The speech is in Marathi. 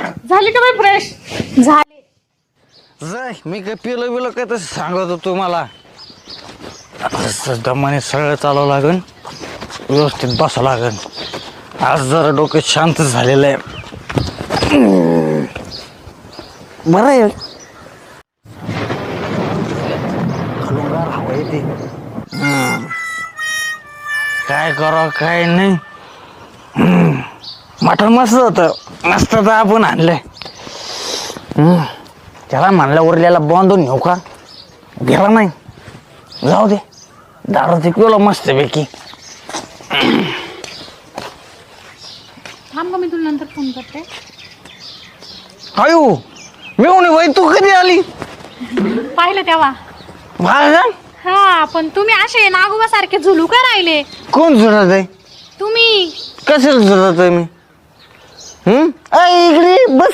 झाली का बाई फ्रेश? झाले. जाय मी काय पिलो बिलो काय तसं सांगत होतो मला. दमाने सगळं चालावं लागन, व्यवस्थित बसावं लागन. आज जरा डोकं शांत झालेलं आहे. बरं आहे. खलुंगार हवा येते. काय करावं काय नाही. मटण मस्त होतं, मस्त तर आपण आणलंय. त्याला म्हणलं उरल्याला बांधून नेऊ का, गेला नाही. जाऊ दे, दारू ते पिवला मस्त पैकी. थांब का, मी तुला नंतर फोन करते. अयो मिळून बाई, तू कधी आली? पाहिलं तेव्हा. हा, पण तुम्ही असे नागोबा सारखे झुलू का राहिले? कोण झुरत आहे? तुम्ही. कशाला झुरत आहे मी? इकडे बस